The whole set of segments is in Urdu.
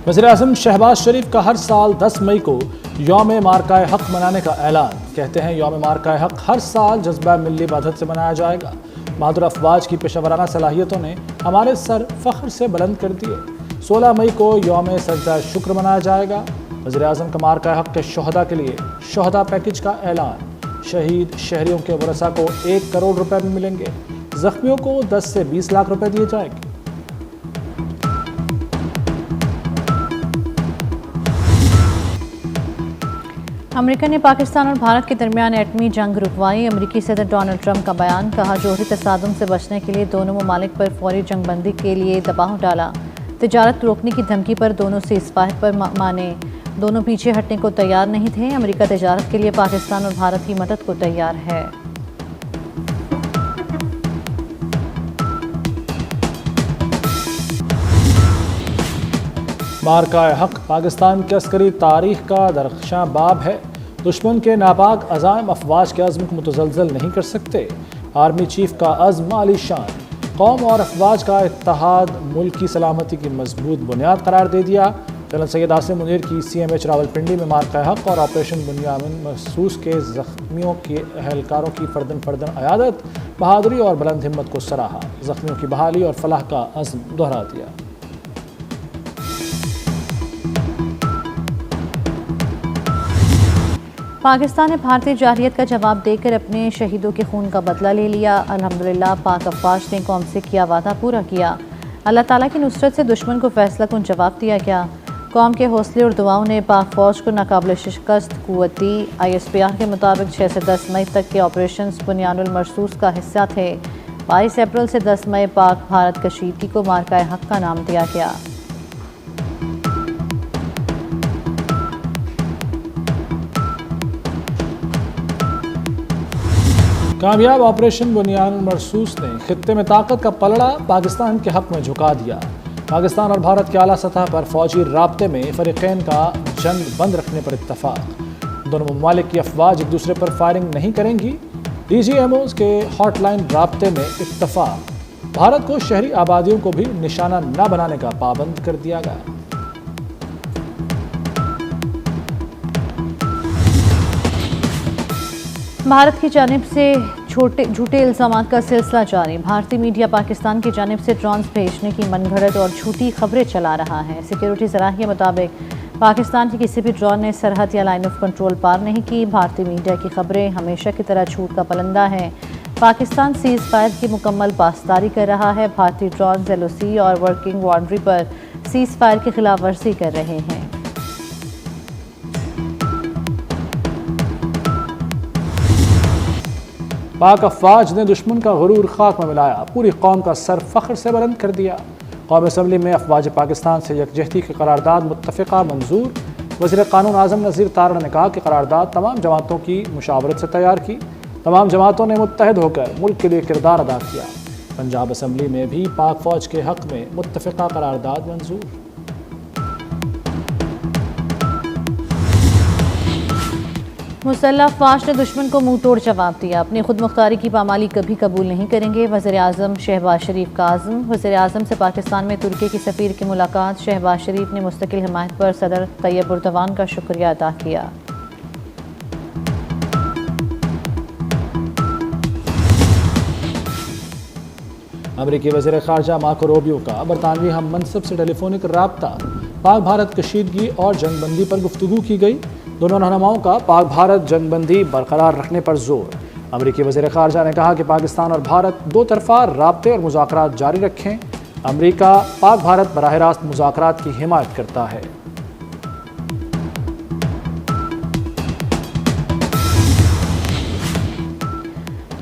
وزیراعظم شہباز شریف کا ہر سال 10 مئی کو یوم مارکہ حق منانے کا اعلان۔ کہتے ہیں یوم مارکہ حق ہر سال جذبہ ملی وحدت سے منایا جائے گا۔ بہادر افواج کی پیشہ ورانہ صلاحیتوں نے ہمارے سر فخر سے بلند کر دیے۔ 16 مئی کو یوم سجدہ شکر منایا جائے گا۔ وزیراعظم کا مارکہ حق کے شہداء کے لیے شہداء پیکج کا اعلان۔ شہید شہریوں کے ورثاء کو 1 کروڑ روپے بھی ملیں گے۔ زخمیوں کو 10 سے 20 لاکھ روپے دیے جائیں گے۔ امریکہ نے پاکستان اور بھارت کے درمیان ایٹمی جنگ رکوائی۔ امریکی صدر ڈونلڈ ٹرمپ کا بیان، کہا جوہری تصادم سے بچنے کے لیے دونوں ممالک پر فوری جنگ بندی کے لیے دباؤ ڈالا۔ تجارت روکنے کی دھمکی پر دونوں سیز فائر پر مانے، دونوں پیچھے ہٹنے کو تیار نہیں تھے۔ امریکہ تجارت کے لیے پاکستان اور بھارت کی مدد کو تیار ہے۔ مارکہ حق پاکستان کی عسکری تاریخ کا درخشاں باب ہے۔ دشمن کے ناپاک عزائم افواج کے عزم کو متزلزل نہیں کر سکتے۔ آرمی چیف کا عزم عالی شان، قوم اور افواج کا اتحاد ملک کی سلامتی کی مضبوط بنیاد قرار دے دیا۔ جنرل سید عاصم منیر کی CMH راولپنڈی میں مارکہ حق اور آپریشن بنیامین محسوس کے زخمیوں کے اہلکاروں کی فردن فردن عیادت، بہادری اور بلند ہمت کو سراہا۔ زخمیوں کی بحالی اور فلاح کا عزم دہرا دیا۔ پاکستان نے بھارتی جارحیت کا جواب دے کر اپنے شہیدوں کے خون کا بدلہ لے لیا۔ الحمدللہ پاک افواج نے قوم سے کیا وعدہ پورا کیا۔ اللہ تعالیٰ کی نصرت سے دشمن کو فیصلہ کن جواب دیا گیا۔ قوم کے حوصلے اور دعاؤں نے پاک فوج کو ناقابل شکست قوت دی۔ ISPR کے مطابق 6 سے 10 مئی تک کے آپریشنز بنیان المرصوص کا حصہ تھے۔ 22 اپریل سے 10 مئی پاک بھارت کشیدگی کو مارکہ حق کا نام دیا گیا۔ کامیاب آپریشن بنیان المرصوص نے خطے میں طاقت کا پلڑا پاکستان کے حق میں جھکا دیا۔ پاکستان اور بھارت کے اعلیٰ سطح پر فوجی رابطے میں فریقین کا جنگ بند رکھنے پر اتفاق۔ دونوں ممالک کی افواج ایک دوسرے پر فائرنگ نہیں کریں گی۔ DGMOs کے ہاٹ لائن رابطے میں اتفاق۔ بھارت کو شہری آبادیوں کو بھی نشانہ نہ بنانے کا پابند کر دیا گیا۔ بھارت کی جانب سے جھوٹے الزامات کا سلسلہ جاری۔ بھارتی میڈیا پاکستان کی جانب سے ڈرونز بھیجنے کی من گھڑت اور جھوٹی خبریں چلا رہا ہے۔ سیکیورٹی ذرائع کے مطابق پاکستان کی کسی بھی ڈرون نے سرحد یا لائن آف کنٹرول پار نہیں کی۔ بھارتی میڈیا کی خبریں ہمیشہ کی طرح جھوٹ کا پلندہ ہیں۔ پاکستان سیز فائر کی مکمل پاسداری کر رہا ہے۔ بھارتی ڈرونز LOC اور ورکنگ باؤنڈری پر سیز فائر کی خلاف ورزی کر رہے ہیں۔ پاک افواج نے دشمن کا غرور خاک میں ملایا، پوری قوم کا سر فخر سے بلند کر دیا۔ قومی اسمبلی میں افواج پاکستان سے یکجہتی کی قرارداد متفقہ منظور۔ وزیر قانون اعظم نذیر تارڑ نے کہا کہ قرارداد تمام جماعتوں کی مشاورت سے تیار کی۔ تمام جماعتوں نے متحد ہو کر ملک کے لیے کردار ادا کیا۔ پنجاب اسمبلی میں بھی پاک فوج کے حق میں متفقہ قرارداد منظور۔ مسلح افواج نے دشمن کو منہ توڑ جواب دیا۔ اپنی خود مختاری کی پامالی کبھی قبول نہیں کریں گے، وزیر اعظم شہباز شریف کا عزم۔ وزیر اعظم سے پاکستان میں ترکی کی سفیر کی ملاقات۔ شہباز شریف نے مستقل حمایت پر صدر طیب اردوان کا شکریہ ادا کیا۔ امریکی وزیر خارجہ مارکو روبیو کا برطانوی ہم منصب سے ٹیلی فونک رابطہ۔ پاک بھارت کشیدگی اور جنگ بندی پر گفتگو کی گئی۔ دونوں رہنماؤں کا پاک بھارت جنگ بندی برقرار رکھنے پر زور۔ امریکی وزیر خارجہ نے کہا کہ پاکستان اور بھارت دو طرفہ رابطے اور مذاکرات جاری رکھیں۔ امریکہ پاک بھارت براہ راست مذاکرات کی حمایت کرتا ہے۔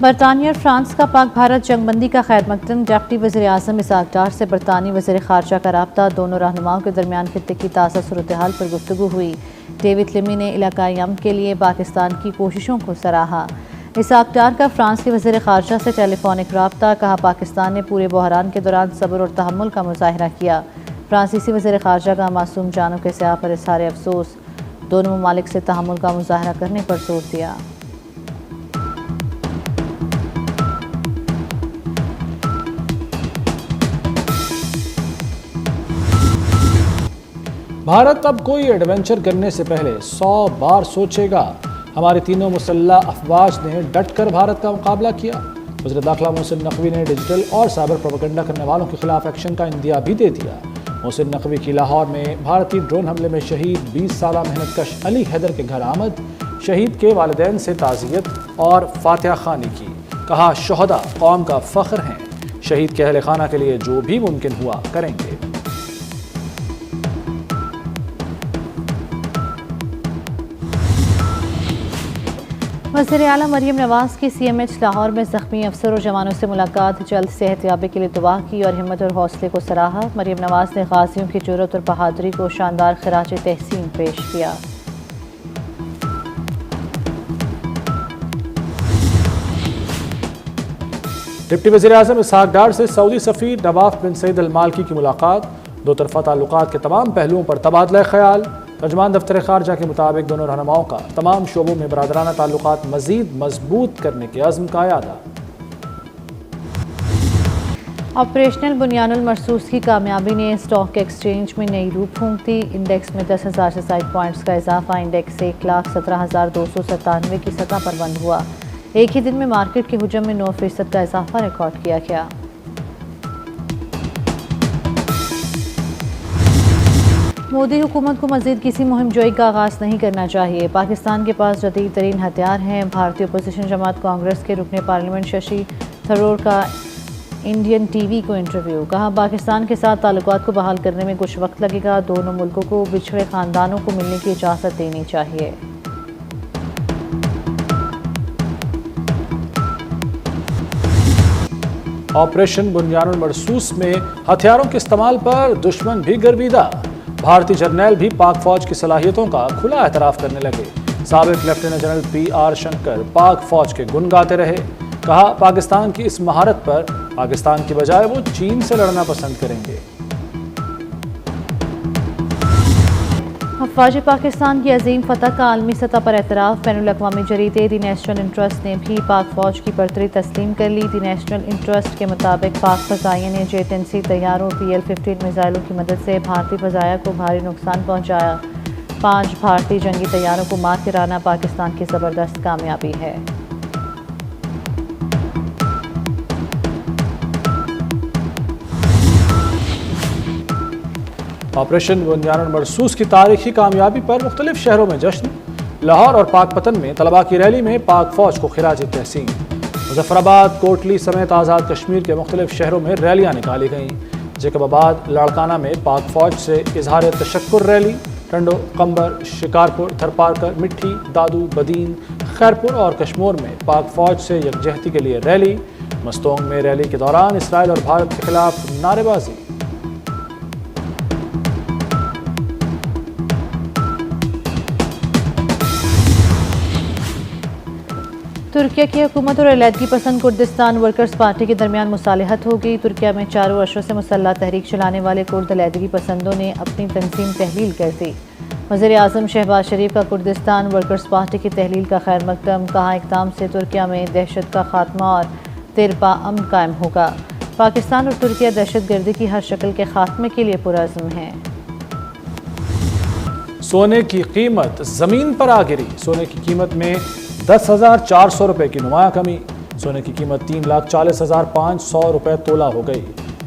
برطانیہ اور فرانس کا پاک بھارت جنگ بندی کا خیر مقدم۔ ڈپٹی وزیر اعظم اسحاق ڈار سے برطانوی وزیر خارجہ کا رابطہ۔ دونوں رہنماؤں کے درمیان خطے کی تازہ صورتحال پر گفتگو ہوئی۔ ڈیوڈ لیمی نے علاقائی امن کے لیے پاکستان کی کوششوں کو سراہا۔ اسحاق ڈار کا فرانس کے وزیر خارجہ سے ٹیلی فونک رابطہ، کہا پاکستان نے پورے بحران کے دوران صبر اور تحمل کا مظاہرہ کیا۔ فرانسیسی وزیر خارجہ کا معصوم جانوں کے سیاح پر اظہار افسوس، دونوں ممالک سے تحمل کا مظاہرہ کرنے پر زور دیا۔ بھارت اب کوئی ایڈونچر کرنے سے پہلے 100 بار سوچے گا، ہماری تینوں مسلح افواج نے ڈٹ کر بھارت کا مقابلہ کیا۔ وزیر داخلہ محسن نقوی نے ڈیجیٹل اور سائبر پروپیگنڈا کرنے والوں کے خلاف ایکشن کا عندیہ بھی دے دیا۔ محسن نقوی کی لاہور میں بھارتی ڈرون حملے میں شہید 20 سالہ محنت کش علی حیدر کے گھر آمد، شہید کے والدین سے تعزیت اور فاتحہ خوانی کی۔ کہا شہداء قوم کا فخر ہیں، شہید کے اہل خانہ کے لیے جو بھی ممکن ہوا کریں گے۔ وزیر اعلیٰ مریم نواز کی سی ایم ایچ لاہور میں زخمی افسر اور جوانوں سے ملاقات، جلد صحت یابی کے لیے دعا کی اور ہمت اور حوصلے کو سراہا۔ مریم نواز نے غازیوں کی جرأت اور بہادری کو شاندار خراج تحسین پیش کیا۔ ڈپٹی وزیر اعظم اسحاق ڈار سے سعودی سفیر نواف بن سعید المالکی کی ملاقات، دو طرفہ تعلقات کے تمام پہلوؤں پر تبادلہ خیال۔ ترجمان دفتر خارجہ کے مطابق دونوں رہنماؤں کا تمام شعبوں میں برادرانہ تعلقات مزید مضبوط کرنے کے عزم کا اعادہ۔ آپریشنل بنیان المرصوص کی کامیابی نے اسٹاک ایکسچینج میں نئی روح پھونک دی، انڈیکس میں 10,000 سے زائد پوائنٹس کا اضافہ، انڈیکس 1,17,297 کی سطح پر بند ہوا۔ ایک ہی دن میں مارکیٹ کے حجم میں 9% کا اضافہ ریکارڈ کیا گیا۔ مودی حکومت کو مزید کسی مہم جوئی کا آغاز نہیں کرنا چاہیے، پاکستان کے پاس جدید ترین ہتھیار ہیں۔ بھارتی اپوزیشن جماعت کانگریس کے رکن پارلیمنٹ ششی تھرور کا انڈین ٹی وی کو انٹرویو، کہا پاکستان کے ساتھ تعلقات کو بحال کرنے میں کچھ وقت لگے گا، دونوں ملکوں کو بچھڑے خاندانوں کو ملنے کی اجازت دینی چاہیے۔ آپریشن بنیان المرصوص میں ہتھیاروں کے استعمال پر دشمن بھی گرویدہ، بھارتی جرنیل بھی پاک فوج کی صلاحیتوں کا کھلا اعتراف کرنے لگے۔ سابق lieutenant general P R Shankar پاک فوج کے گن گاتے رہے، کہا پاکستان کی اس مہارت پر پاکستان کی بجائے وہ چین سے لڑنا پسند کریں گے۔ افواج پاکستان کی عظیم فتح کا عالمی سطح پر اعتراف، بین الاقوامی جریدے دی نیشنل انٹرسٹ نے بھی پاک فوج کی برتری تسلیم کر لی۔ دی نیشنل انٹرسٹ کے مطابق پاک فضائیہ نے J-10C طیاروں PL-15 میزائلوں کی مدد سے بھارتی فضائیہ کو بھاری نقصان پہنچایا۔ 5 بھارتی جنگی طیاروں کو مار گرانا پاکستان کی زبردست کامیابی ہے۔ آپریشن بنیان المرصوص کی تاریخی کامیابی پر مختلف شہروں میں جشن، لاہور اور پاک پتن میں طلباء کی ریلی میں پاک فوج کو خراج تحسین۔ مظفر آباد، کوٹلی سمیت آزاد کشمیر کے مختلف شہروں میں ریلیاں نکالی گئیں۔ جیکب آباد، لاڑکانہ میں پاک فوج سے اظہار تشکر ریلی، ٹنڈو، قمبر، شکارپور، تھرپارکر، مٹھی، دادو، بدین، خیرپور اور کشمور میں پاک فوج سے یکجہتی کے لیے ریلی۔ مستونگ میں ریلی کے دوران اسرائیل اور بھارت کے خلاف نعرے بازی۔ ترکیہ کی حکومت اور علیحدگی پسند کردستان ورکرز پارٹی کے درمیان مصالحت ہو گئی۔ ترکیہ میں 4 ورشوں سے مسلح تحریک چلانے والے کرد علیحدگی پسندوں نے اپنی تنظیم تحلیل کر دی۔ وزیر اعظم شہباز شریف کا کردستان ورکرز پارٹی کی تحلیل کا خیر مقدم، کہا اقدام سے ترکیہ میں دہشت کا خاتمہ اور دیرپا امن قائم ہوگا۔ پاکستان اور ترکیہ دہشت گردی کی ہر شکل کے خاتمے کے لیے پرعزم ہیں۔ سونے کی قیمت زمین پر آ گری، سونے کی قیمت میں 10,400 روپے کی نمایاں کمی، سونے کی قیمت 3,40,500 روپے تولہ ہو گئی۔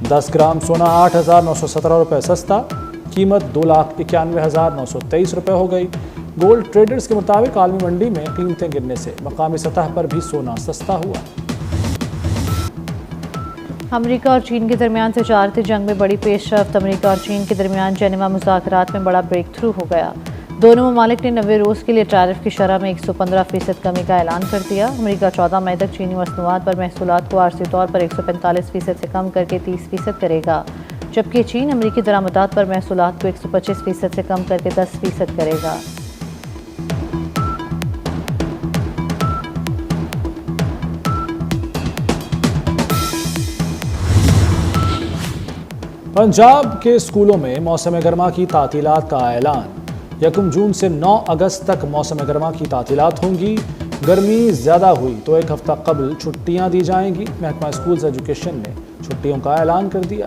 10 گرام سونا 8,917 روپے سستا، قیمت 2,91,923 روپے ہو گئی۔ گولڈ ٹریڈرز کے مطابق عالمی منڈی میں قیمتیں گرنے سے مقامی سطح پر بھی سونا سستا ہوا۔ امریکہ اور چین کے درمیان تجارتی جنگ میں بڑی پیش رفت، امریکہ اور چین کے درمیان جنیوا مذاکرات میں بڑا بریک تھرو ہو گیا۔ دونوں ممالک نے 90 روز کے لیے ٹیرف کی شرح میں 115% کمی کا اعلان کر دیا۔ امریکہ 14 مئی تک چینی مصنوعات پر محصولات کو عارضی طور پر 145% سے کم کر کے 30% کرے گا، جبکہ چین امریکی درآمدات پر محصولات کو 125% سے کم کر کے 10% کرے گا۔ پنجاب کے اسکولوں میں موسم گرما کی تعطیلات کا اعلان، 1 جون سے 9 اگست تک موسم گرما کی تعطیلات ہوں گی۔ گرمی زیادہ ہوئی تو 1 ہفتہ قبل چھٹیاں دی جائیں گی۔ محکمہ اسکولز ایجوکیشن نے چھٹیوں کا اعلان کر دیا۔